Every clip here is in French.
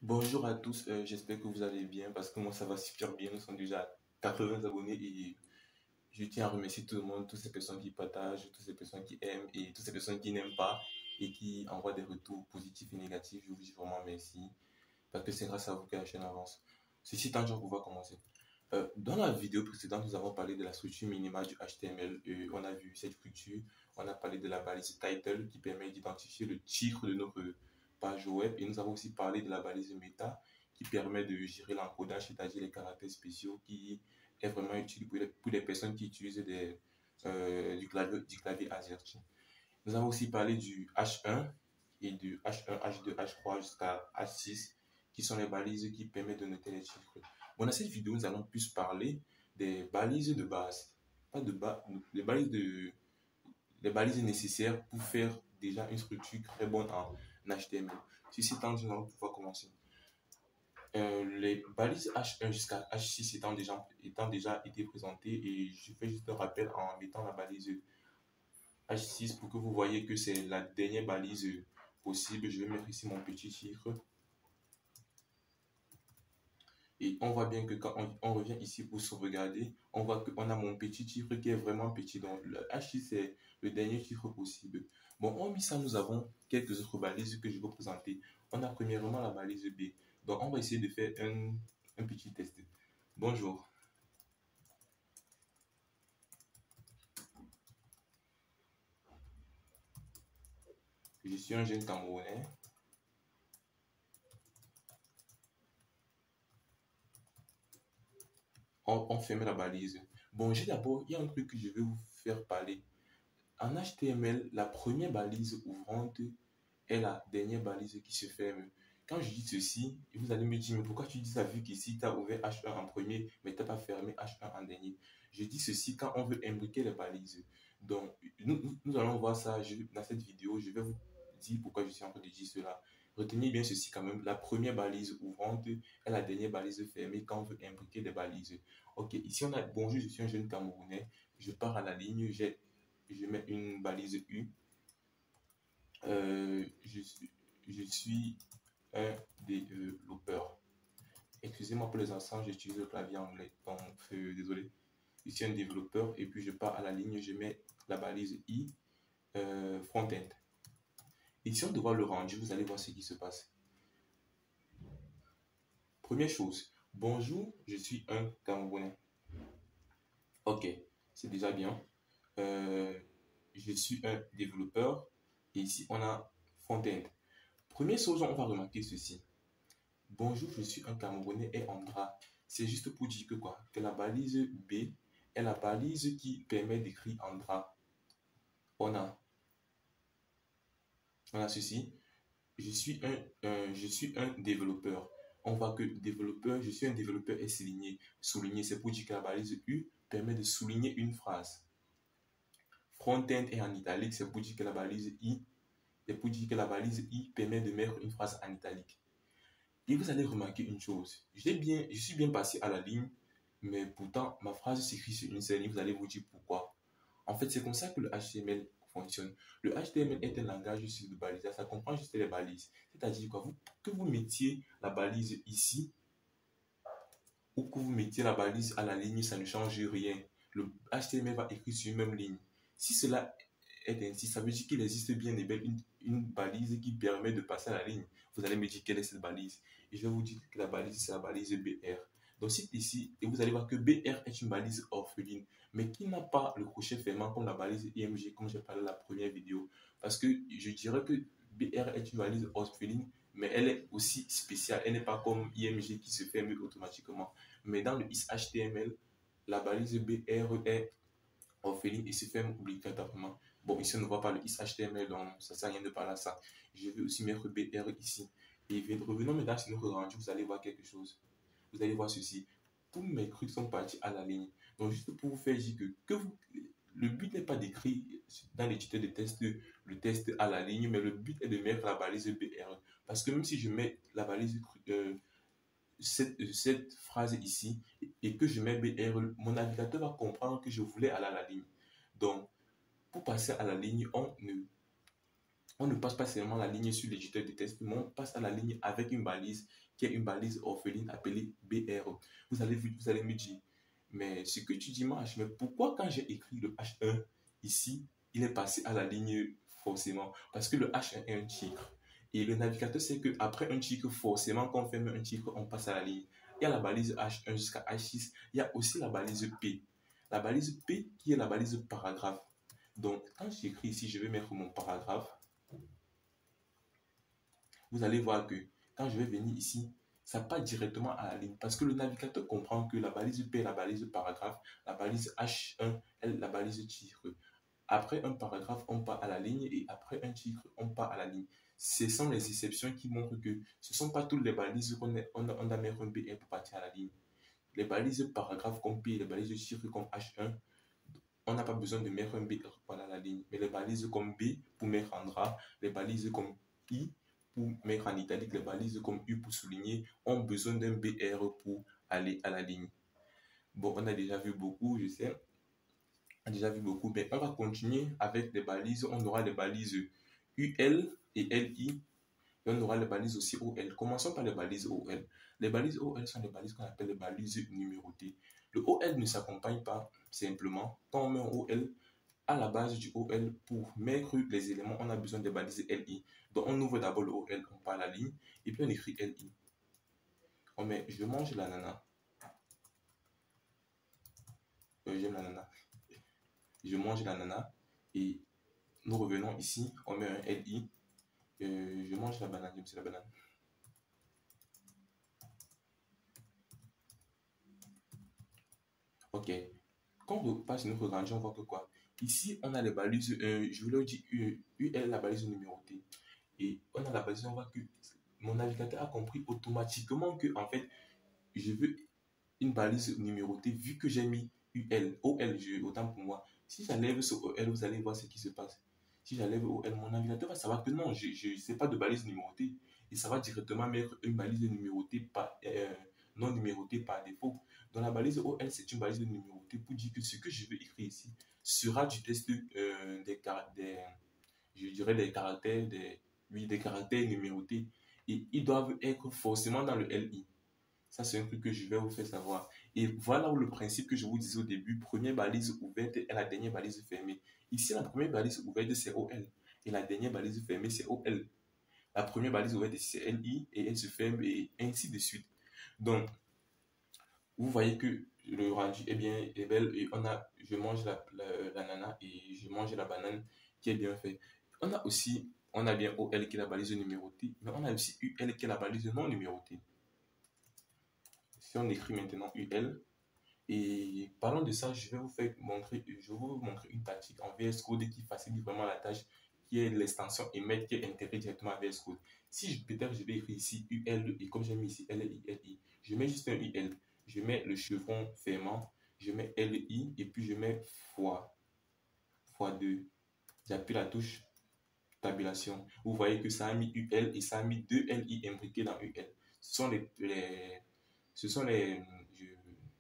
Bonjour à tous, j'espère que vous allez bien parce que moi ça va super bien. Nous sommes déjà à 80 abonnés et je tiens à remercier tout le monde, toutes ces personnes qui partagent, toutes ces personnes qui aiment et toutes ces personnes qui n'aiment pas et qui envoient des retours positifs et négatifs. Je vous dis vraiment merci parce que c'est grâce à vous que la chaîne avance. Ceci étant dit, on va commencer. Dans la vidéo précédente, nous avons parlé de la structure minimale du HTML. On a vu cette structure, on a parlé de la balise title qui permet d'identifier le titre de notre page web et nous avons aussi parlé de la balise meta qui permet de gérer l'encodage, c'est-à-dire les caractères spéciaux qui est vraiment utile pour les personnes qui utilisent du clavier AZERTY. Nous avons aussi parlé du H1 et du H1, H2, H3 jusqu'à H6 qui sont les balises qui permettent de noter les chiffres. Bon, dans cette vidéo, nous allons plus parler des balises de base, pas de bas, les balises nécessaires pour faire déjà une structure très bonne en HTML. Ceci étant dit, nous allons pouvoir commencer. Les balises H1 jusqu'à H6 étant déjà été présentées et je fais juste un rappel en mettant la balise H6 pour que vous voyez que c'est la dernière balise possible. Je vais mettre ici mon petit chiffre. Et on voit bien que quand on revient ici pour sauvegarder, on voit qu'on a mon petit chiffre qui est vraiment petit. Donc le H6 c'est le dernier chiffre possible. Bon, hormis ça, nous avons quelques autres balises que je vais vous présenter. On a premièrement la balise B. Donc on va essayer de faire un petit test. Bonjour, je suis un jeune Camerounais. On ferme la balise. Bon, d'abord, il y a un truc que je vais vous faire parler. En HTML, la première balise ouvrante est la dernière balise qui se ferme. Quand je dis ceci, vous allez me dire, mais pourquoi tu dis ça vu qu'ici, tu as ouvert H1 en premier, mais tu n'as pas fermé H1 en dernier. Je dis ceci quand on veut imbriquer les balises. Donc, nous allons voir ça dans cette vidéo. Je vais vous dire pourquoi je suis en train de dire cela. Retenez bien ceci quand même. La première balise ouvrante est la dernière balise fermée quand on veut imbriquer des balises. Ok, ici on a bonjour, je suis un jeune Camerounais. Je pars à la ligne, je mets une balise U. Je suis un développeur. Excusez-moi pour les accents, j'utilise le clavier anglais. Donc, désolé. Je suis un développeur et puis je pars à la ligne, je mets la balise I front-end. Et si on doit le rendre, vous allez voir ce qui se passe. Première chose, bonjour, je suis un Camerounais. Ok, c'est déjà bien. Je suis un développeur. Et ici, on a front-end. Première chose, on va remarquer ceci. Bonjour, je suis un Camerounais et Andra. C'est juste pour dire que quoi? Que la balise B est la balise qui permet d'écrire Andra. On a, on a ceci. Je suis un développeur. On voit que développeur, je suis un développeur est souligné. Souligné, c'est pour dire que la balise U permet de souligner une phrase. Front-end est en italique, c'est pour dire que la balise I, c'est pour dire que la balise I permet de mettre une phrase en italique. Et vous allez remarquer une chose. Je suis bien passé à la ligne, mais pourtant, ma phrase s'écrit sur une seule ligne. Vous allez vous dire pourquoi. En fait, c'est comme ça que le HTML fonctionne. Le HTML est un langage de balisage. Ça comprend juste les balises. C'est-à-dire quoi, que vous mettiez la balise ici ou que vous mettiez la balise à la ligne, ça ne change rien. Le HTML va écrire sur une même ligne. Si cela est ainsi, ça veut dire qu'il existe bien et belle une balise qui permet de passer à la ligne. Vous allez me dire quelle est cette balise. Et je vais vous dire que la balise, c'est la balise BR. Donc, c'est ici, et vous allez voir que BR est une balise orpheline, mais qui n'a pas le crochet fermant comme la balise IMG, comme j'ai parlé dans la première vidéo. Parce que je dirais que BR est une balise orpheline, mais elle est aussi spéciale. Elle n'est pas comme IMG qui se ferme automatiquement. Mais dans le HTML, la balise BR est orpheline et se ferme obligatoirement. Bon, ici on ne voit pas le HTML, donc ça ne sert à rien de parler à ça. Je vais aussi mettre BR ici. Et revenons maintenant sur notre rendu, vous allez voir quelque chose. Vous allez voir ceci. Tous mes trucs sont partis à la ligne. Donc, juste pour vous faire dire le but n'est pas d'écrire dans l'éditeur de test le test à la ligne, mais le but est de mettre la balise BR. Parce que même si je mets la balise cette phrase ici et que je mets BR, mon navigateur va comprendre que je voulais aller à la ligne. Donc, pour passer à la ligne, on ne passe pas seulement la ligne sur l'éditeur de test, mais on passe à la ligne avec une balise qui est une balise orpheline appelée BR. Vous allez me dire, mais ce que tu dis marche, mais pourquoi quand j'ai écrit le H1 ici, il est passé à la ligne forcément? Parce que le H1 est un titre. Et le navigateur sait qu'après un titre, forcément, quand on ferme un titre, on passe à la ligne. Il y a la balise H1 jusqu'à H6. Il y a aussi la balise P. La balise P qui est la balise paragraphe. Donc, quand j'écris ici, je vais mettre mon paragraphe. Vous allez voir que quand je vais venir ici, ça part directement à la ligne. Parce que le navigateur comprend que la balise P est la balise paragraphe, la balise H1 est la balise titre. Après un paragraphe, on part à la ligne et après un titre, on part à la ligne. Ce sont les exceptions qui montrent que ce ne sont pas toutes les balises qu'on a mettre un BR pour partir à la ligne. Les balises paragraphes comme P, les balises titre comme H1, on n'a pas besoin de mettre un BR pour aller à la ligne. Mais les balises comme B pour mettre en gras, les balises comme I pour mettre en italique, les balises comme U pour souligner, ont besoin d'un BR pour aller à la ligne. Bon, on a déjà vu beaucoup, je sais. On a déjà vu beaucoup, mais on va continuer avec des balises. On aura les balises UL et LI. Et on aura les balises aussi OL. Commençons par les balises OL. Les balises OL sont les balises qu'on appelle les balises numérotées. Le OL ne s'accompagne pas simplement. Quand on met un OL, à la base du OL, pour mettre les éléments, on a besoin des balises LI. Donc on ouvre d'abord le OL, on part à la ligne, et puis on écrit LI. On met je mange l'ananas. J'aime l'ananas. Je mange l'ananas. Et nous revenons ici, on met un LI. Je mange la banane, j'aime la banane. Ok. Quand on passe notre rangée, on voit que quoi? Ici, on a les balises, je vous l'ai dit, UL, la balise numérotée. Et on a la balise, on voit que mon navigateur a compris automatiquement que, en fait, je veux une balise numérotée vu que j'ai mis UL, OL, autant pour moi. Si j'enlève ce OL, vous allez voir ce qui se passe. Si j'enlève OL, mon navigateur va savoir que non, je ne sais pas de balise numérotée. Et ça va directement mettre une balise numérotée non numérotée par défaut. Dans la balise OL, c'est une balise numérotée pour dire que ce que je veux écrire ici sera du test je dirais des caractères, des caractères numérotés. Et ils doivent être forcément dans le LI. Ça, c'est un truc que je vais vous faire savoir. Et voilà où le principe que je vous disais au début, première balise ouverte et la dernière balise fermée. Ici, la première balise ouverte, c'est OL. Et la dernière balise fermée, c'est OL. La première balise ouverte, c'est LI et elle se ferme et ainsi de suite. Donc, vous voyez que le rendu est bien est belle et je mange l'ananas et je mange la banane qui est bien fait. On a bien OL qui est la balise numérotée, mais on a aussi UL qui est la balise non numérotée. Si on écrit maintenant UL, et parlant de ça, je vais vous montrer une tactique en VS Code qui facilite vraiment la tâche, qui est l'extension emmet qui est intégrée directement à VS Code. Si peut-être je vais écrire ici UL, et comme j'ai mis ici LI, je mets juste un UL, je mets le chevron fermant, je mets LI, et puis je mets x2. J'appuie la touche tabulation. Vous voyez que ça a mis UL et ça a mis deux LI imbriqués dans UL. Ce sont ce sont les,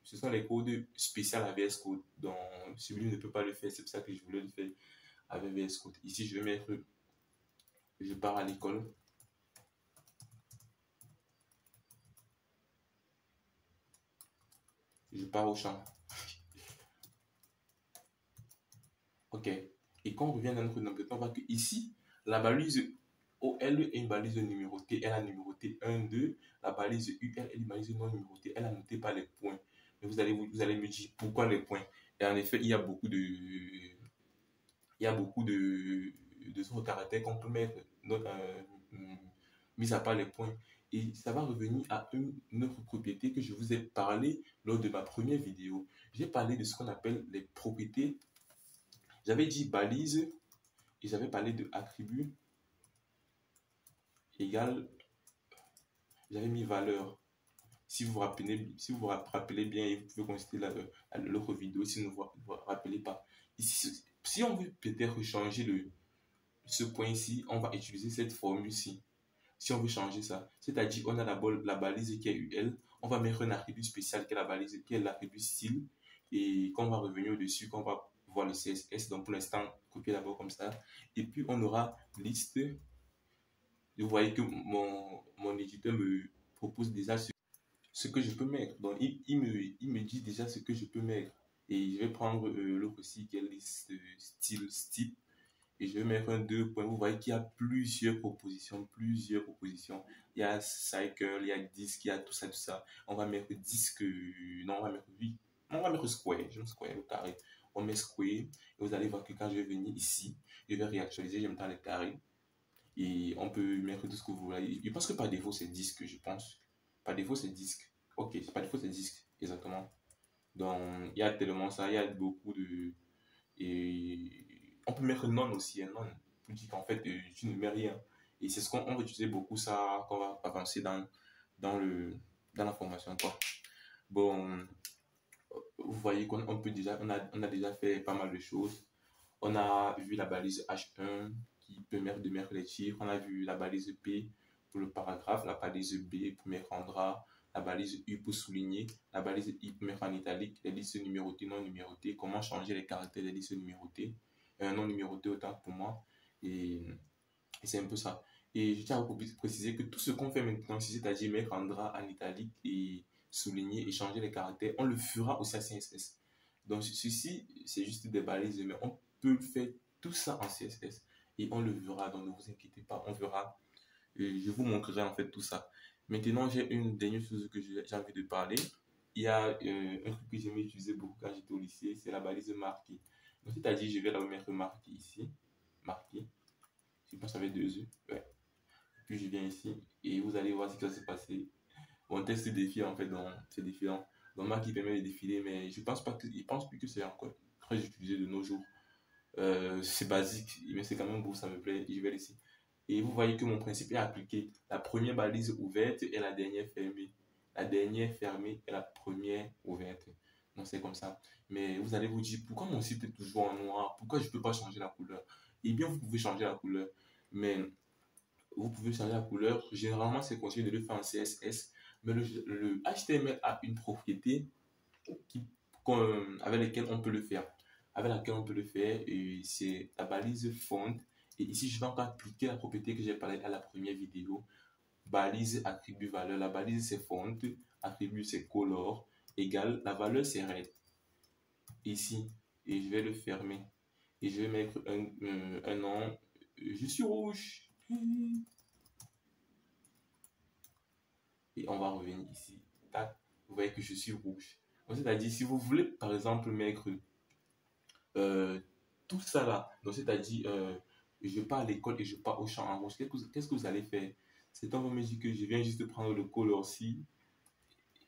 ce sont les codes spéciaux à VS Code. Donc, celui ne peut pas le faire. C'est pour ça que je voulais le faire avec VS Code. Ici, je vais mettre, je pars à l'école. Je pars au champ. Ok. Et quand on revient dans notre nombre, on voit que ici, la balise OL est une balise numérotée. Elle a numéroté 1, 2. La balise UL est une balise non numérotée. Elle a noté par les points. Mais vous allez me dire pourquoi les points. Et en effet, il y a beaucoup d'autres caractères qu'on peut mettre, mis à part les points. Et ça va revenir à une autre propriété que je vous ai parlé lors de ma première vidéo. J'ai parlé de ce qu'on appelle les propriétés. J'avais dit balise et j'avais parlé de attribut égal, j'avais mis valeur. Si vous vous rappelez bien, vous pouvez consulter l'autre vidéo si vous ne vous rappelez pas. Ici, si on veut peut-être changer ce point ici, on va utiliser cette formule-ci. Si on veut changer ça, c'est-à-dire on a la balise qui est UL, on va mettre un attribut spécial qui est la balise, qui est l'attribut style, et qu'on va revenir au-dessus, qu'on va voir le CSS. Donc pour l'instant, copier d'abord comme ça. Et puis on aura liste. Vous voyez que mon éditeur me propose déjà ce que je peux mettre. Donc il me dit déjà ce que je peux mettre. Et je vais prendre l'autre aussi qui est liste style. Et je vais mettre un 2 points. Vous voyez qu'il y a plusieurs propositions, plusieurs propositions. Il y a cycle, il y a disque, il y a tout ça, tout ça. On va mettre disque, non, on va mettre 8. On va mettre square, je square, le carré. On met square, et vous allez voir que quand je vais venir ici, je vais réactualiser, je vais mettre le carré. Et on peut mettre tout ce que vous voulez. Je pense que par défaut, c'est disque, je pense. Par défaut, c'est disque. Ok, par défaut, c'est disque, exactement. Donc, il y a tellement ça, il y a beaucoup de... Et on peut mettre non aussi, un non, pour dire qu'en fait, tu ne mets rien. Et c'est ce qu'on va utiliser beaucoup, ça, quand on va avancer dans, dans la formation, quoi. Bon, vous voyez qu'on peut déjà, on a déjà fait pas mal de choses. On a vu la balise H1 qui permet de mettre les chiffres. On a vu la balise P pour le paragraphe, la balise B pour mettre en drap, la balise U pour souligner, la balise I pour mettre en italique, les listes numérotées, non numérotées, comment changer les caractères des listes numérotées, non numérotées autant pour moi. Et c'est un peu ça. Et je tiens à vous préciser que tout ce qu'on fait maintenant, c'est-à-dire mettre en drap, en italique et souligner et changer les caractères, on le fera aussi à CSS. Donc ceci, c'est juste des balises, mais on peut faire tout ça en CSS et on le verra, donc ne vous inquiétez pas, on verra. Et je vous montrerai en fait tout ça. Maintenant, j'ai une dernière chose que j'ai envie de parler. Il y a un truc que j'aimais utiliser beaucoup quand j'étais au lycée, c'est la balise marquée. Donc c'est-à-dire, je vais la mettre marquée ici, marquée. Je pense avec deux yeux. Ouais. Puis je viens ici et vous allez voir ce qui va se passer. Mon test défile en fait, donc c'est défilant. Donc Mac qui permet de défiler, mais je pense pas que, il pense plus que c'est encore très utilisé de nos jours. C'est basique, mais c'est quand même beau, ça me plaît et je vais laisser. Et vous voyez que mon principe est appliqué. La première balise ouverte et la dernière fermée. La dernière fermée et la première ouverte. Donc c'est comme ça. Mais vous allez vous dire, pourquoi mon site est toujours en noir? Pourquoi je ne peux pas changer la couleur? Eh bien, vous pouvez changer la couleur. Mais vous pouvez changer la couleur. Généralement, c'est conseillé de le faire en CSS. Mais le HTML a une propriété qui, avec laquelle on peut le faire. Avec laquelle on peut le faire, et c'est la balise font. Et ici, je vais encore appliquer la propriété que j'ai parlé à la première vidéo. Balise, attribut, valeur. La balise, c'est font. Attribut, c'est color. Égal, la valeur, c'est red. Ici, et je vais le fermer. Et je vais mettre un nom. Je suis rouge. Et on va revenir ici. Tac. Vous voyez que je suis rouge. C'est-à-dire, si vous voulez, par exemple, mettre tout ça là, donc c'est-à-dire, je pars à l'école et je pars au champ en rouge, qu'est-ce que vous allez faire? C'est un me dit que je viens juste de prendre le color aussi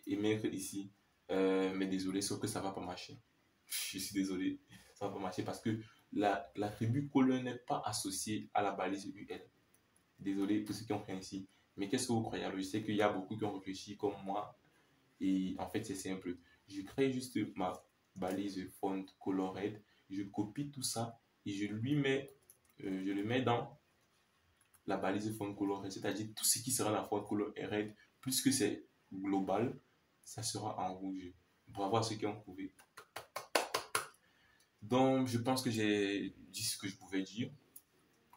et mettre ici. Mais désolé, sauf que ça va pas marcher. Je suis désolé, ça va pas marcher parce que l'attribut color n'est pas associé à la balise UL. Désolé pour ceux qui ont fait ainsi. Mais qu'est-ce que vous croyez? Alors, je sais qu'il y a beaucoup qui ont réfléchi comme moi. Et en fait, c'est simple. Je crée juste ma balise font color red. Je copie tout ça et je le mets dans la balise font color red. C'est-à-dire tout ce qui sera la font color red, puisque c'est global, ça sera en rouge. Bravo à ceux qui ont trouvé. Donc, je pense que j'ai dit ce que je pouvais dire.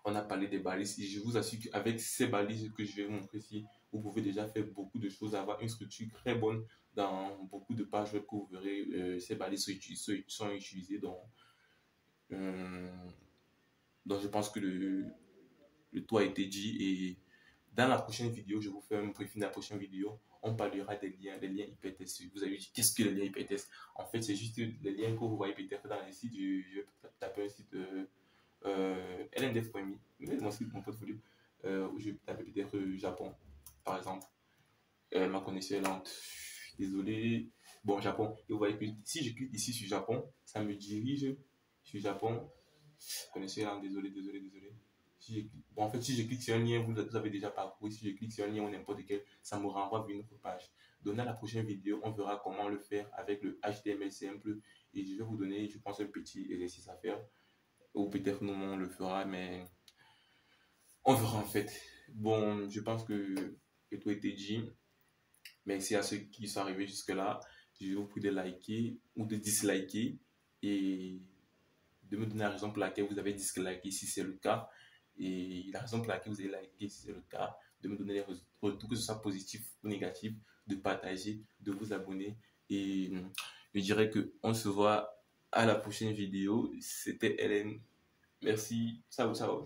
On a parlé des balises et je vous assure qu'avec ces balises que je vais vous montrer ici, vous pouvez déjà faire beaucoup de choses, avoir une structure très bonne dans beaucoup de pages web que vous verrez. Ces balises sont utilisées euh, donc je pense que le tout a été dit et dans la prochaine vidéo, je vous fais un briefing de la prochaine vidéo. On parlera des liens hypertextes. Vous avez dit, qu'est-ce que les liens hypertextes? En fait, c'est juste les liens que vous voyez peut-être dans les sites. Je vais taper un site LNDF.me, mon site, mon portfolio, où je vais taper peut-être Japon, par exemple. Ma connexion est lente. Désolé. Bon, Japon. Et vous voyez que si je clique ici sur Japon, ça me dirige sur Japon. Connexion est lente, désolé. Bon, en fait, si je clique sur un lien, vous avez déjà parcouru. Si je clique sur un lien ou n'importe quel, ça me renvoie vers une autre page. Donc, dans la prochaine vidéo, on verra comment le faire avec le HTML simple. Et je vais vous donner, je pense, un petit exercice à faire. Ou peut-être nous, on le fera, mais on verra en fait. Bon, je pense que tout a été dit. Merci à ceux qui sont arrivés jusque-là. Je vous prie de liker ou de disliker. Et de me donner la raison pour laquelle vous avez disliké si c'est le cas, et la raison pour laquelle vous avez liké si c'est le cas, de me donner les retours, que ce soit positif ou négatif, de partager, de vous abonner. Et je dirais qu'on se voit à la prochaine vidéo. C'était Hélène. Merci. Ciao, ciao.